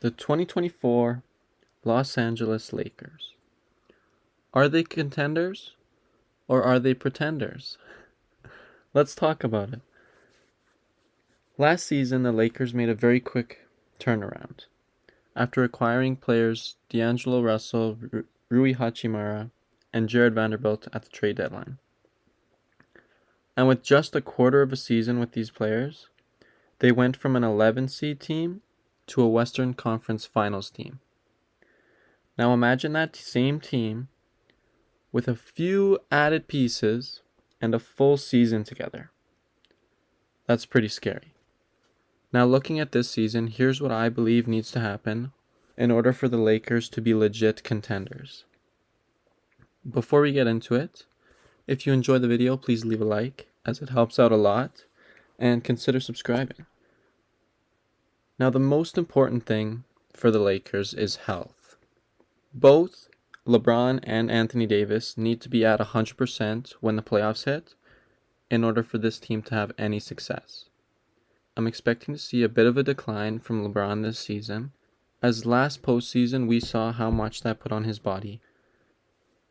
The 2024 Los Angeles Lakers. Are they contenders or are they pretenders? Let's talk about it. Last season, the Lakers made a very quick turnaround after acquiring players D'Angelo Russell, Rui Hachimura, and Jared Vanderbilt at the trade deadline. And with just a quarter of a season with these players, they went from an 11 seed team to a Western Conference Finals team. Now imagine that same team with a few added pieces and a full season together. That's pretty scary. Now looking at this season, here's what I believe needs to happen in order for the Lakers to be legit contenders. Before we get into it, if you enjoyed the video, please leave a like as it helps out a lot, and consider subscribing. Now the most important thing for the Lakers is health. Both LeBron and Anthony Davis need to be at 100% when the playoffs hit in order for this team to have any success. I'm expecting to see a bit of a decline from LeBron this season, as last postseason we saw how much that put on his body.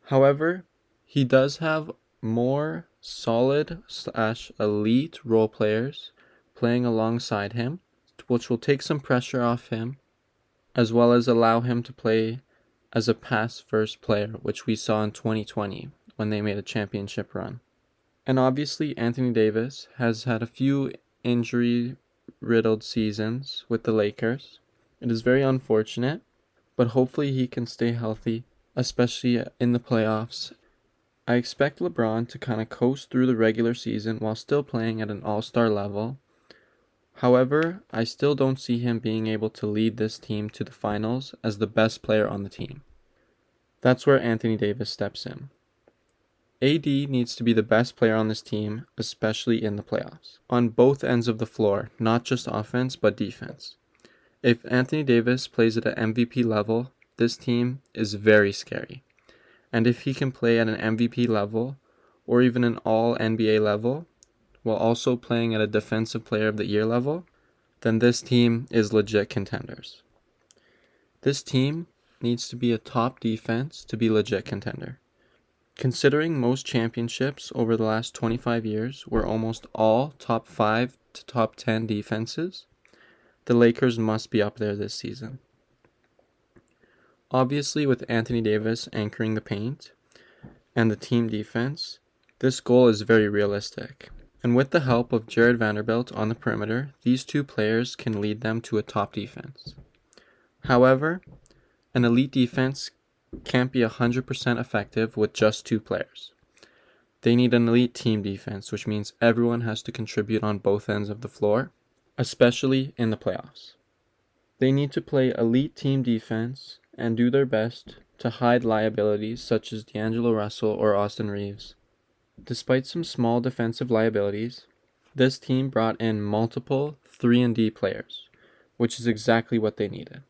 However, he does have more solid/elite role players playing alongside him, which will take some pressure off him, as well as allow him to play as a pass-first player, which we saw in 2020 when they made a championship run. And obviously, Anthony Davis has had a few injury-riddled seasons with the Lakers. It is very unfortunate, but hopefully he can stay healthy, especially in the playoffs. I expect LeBron to kind of coast through the regular season while still playing at an all-star level. However, I still don't see him being able to lead this team to the finals as the best player on the team. That's where Anthony Davis steps in. AD needs to be the best player on this team, especially in the playoffs, on both ends of the floor, not just offense but defense. If Anthony Davis plays at an MVP level, this team is very scary. And if he can play at an MVP level, or even an all-NBA level, while also playing at a Defensive Player of the Year level, then this team is legit contenders. This team needs to be a top defense to be legit contender. Considering most championships over the last 25 years were almost all top 5 to top 10 defenses, the Lakers must be up there this season. Obviously, with Anthony Davis anchoring the paint and the team defense, this goal is very realistic. And with the help of Jared Vanderbilt on the perimeter, these two players can lead them to a top defense. However, an elite defense can't be 100% effective with just two players. They need an elite team defense, which means everyone has to contribute on both ends of the floor, especially in the playoffs. They need to play elite team defense and do their best to hide liabilities such as D'Angelo Russell or Austin Reeves. Despite some small defensive liabilities, this team brought in multiple 3-and-D players, which is exactly what they needed.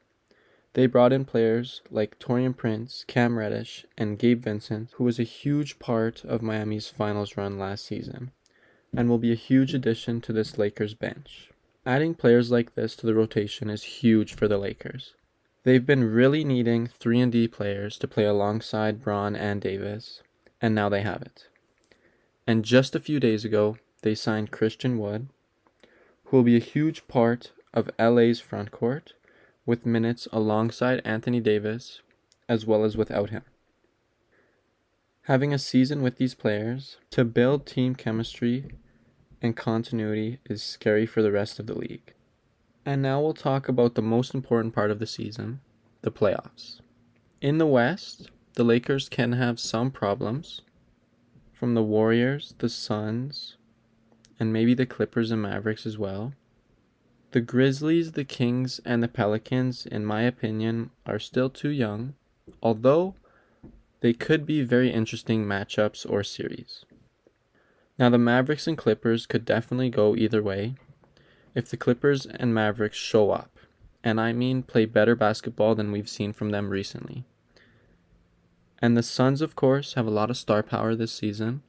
They brought in players like Taurean Prince, Cam Reddish, and Gabe Vincent, who was a huge part of Miami's finals run last season, and will be a huge addition to this Lakers bench. Adding players like this to the rotation is huge for the Lakers. They've been really needing 3-and-D players to play alongside Bron and Davis, and now they have it. And just a few days ago, they signed Christian Wood, who will be a huge part of LA's front court, with minutes alongside Anthony Davis, as well as without him. Having a season with these players to build team chemistry and continuity is scary for the rest of the league. And now we'll talk about the most important part of the season, the playoffs. In the West, the Lakers can have some problems from the Warriors, the Suns, and maybe the Clippers and Mavericks as well. The Grizzlies, the Kings, and the Pelicans, in my opinion, are still too young, although they could be very interesting matchups or series. Now, the Mavericks and Clippers could definitely go either way if the Clippers and Mavericks show up, and I mean play better basketball than we've seen from them recently. And the Suns, of course, have a lot of star power this season,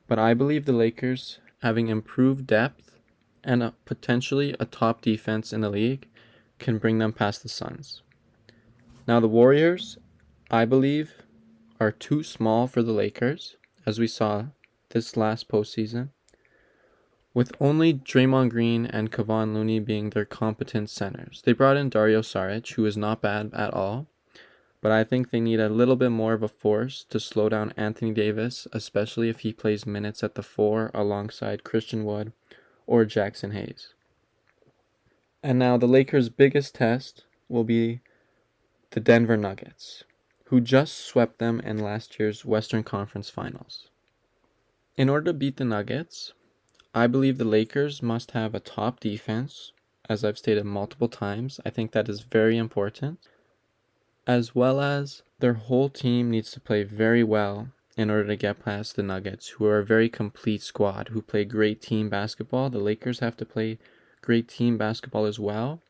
but I believe the Lakers, having improved depth and potentially a top defense in the league, can bring them past the Suns. Now the Warriors, I believe, are too small for the Lakers, as we saw this last postseason, with only Draymond Green and Kevon Looney being their competent centers. They brought in Dario Saric, who is not bad at all, but I think they need a little bit more of a force to slow down Anthony Davis, especially if he plays minutes at the 4 alongside Christian Wood or Jackson Hayes. And now the Lakers' biggest test will be the Denver Nuggets, who just swept them in last year's Western Conference Finals. In order to beat the Nuggets, I believe the Lakers must have a top defense, as I've stated multiple times. I think that is very important, as well as their whole team needs to play very well in order to get past the Nuggets, who are a very complete squad, who play great team basketball. The Lakers have to play great team basketball as well,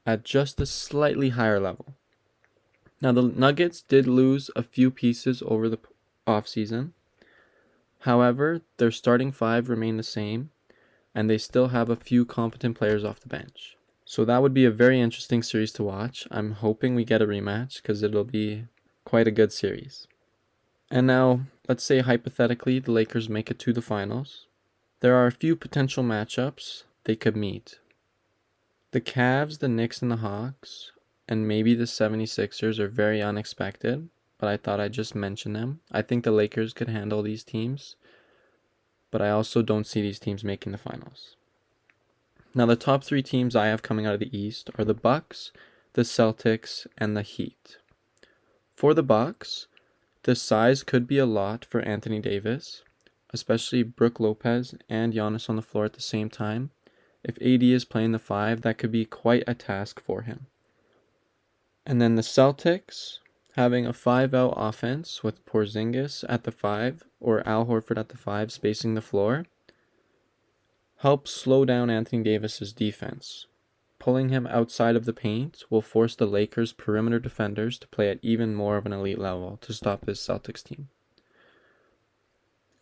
at just a slightly higher level. Now, the Nuggets did lose a few pieces over the offseason. However, their starting 5 remain the same, and they still have a few competent players off the bench. So that would be a very interesting series to watch. I'm hoping we get a rematch because it'll be quite a good series. And now, let's say hypothetically the Lakers make it to the finals. There are a few potential matchups they could meet. The Cavs, the Knicks, and the Hawks, and maybe the 76ers are very unexpected, but I thought I'd just mention them. I think the Lakers could handle these teams, but I also don't see these teams making the finals. Now, the top 3 teams I have coming out of the East are the Bucks, the Celtics, and the Heat. For the Bucks, the size could be a lot for Anthony Davis, especially Brook Lopez and Giannis on the floor at the same time. If AD is playing the 5, that could be quite a task for him. And then the Celtics, having a 5-out offense with Porzingis at the 5 or Al Horford at the 5 spacing the floor, helps slow down Anthony Davis's defense. Pulling him outside of the paint will force the Lakers' perimeter defenders to play at even more of an elite level to stop this Celtics team.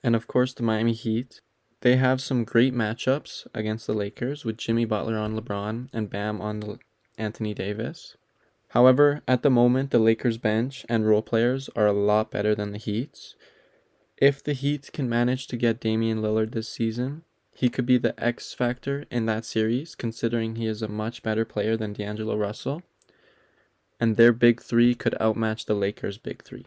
And of course, the Miami Heat. They have some great matchups against the Lakers with Jimmy Butler on LeBron and Bam on Anthony Davis. However, at the moment, the Lakers bench and role players are a lot better than the Heat's. If the Heat can manage to get Damian Lillard this season, he could be the X factor in that series, considering he is a much better player than D'Angelo Russell. And their big 3 could outmatch the Lakers' big 3.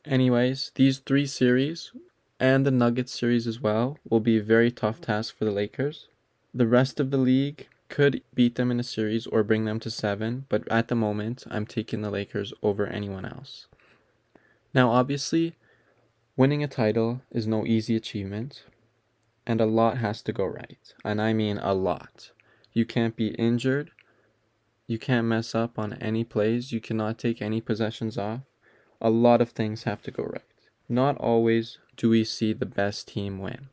Anyways, these 3 series, and the Nuggets series as well, will be a very tough task for the Lakers. The rest of the league could beat them in a series or bring them to 7, but at the moment, I'm taking the Lakers over anyone else. Now, obviously, winning a title is no easy achievement, and a lot has to go right, and I mean a lot. You can't be injured, you can't mess up on any plays, you cannot take any possessions off. A lot of things have to go right. Not always do we see the best team win.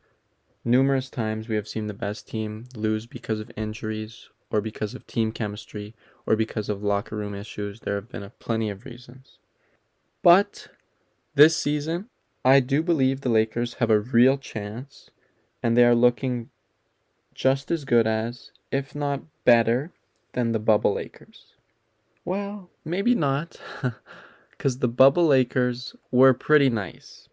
Numerous times we have seen the best team lose because of injuries or because of team chemistry or because of locker room issues. There have been plenty of reasons. But this season, I do believe the Lakers have a real chance, and they are looking just as good as, if not better, than the Bubble Lakers. Well, maybe not, because the Bubble Lakers were pretty nice.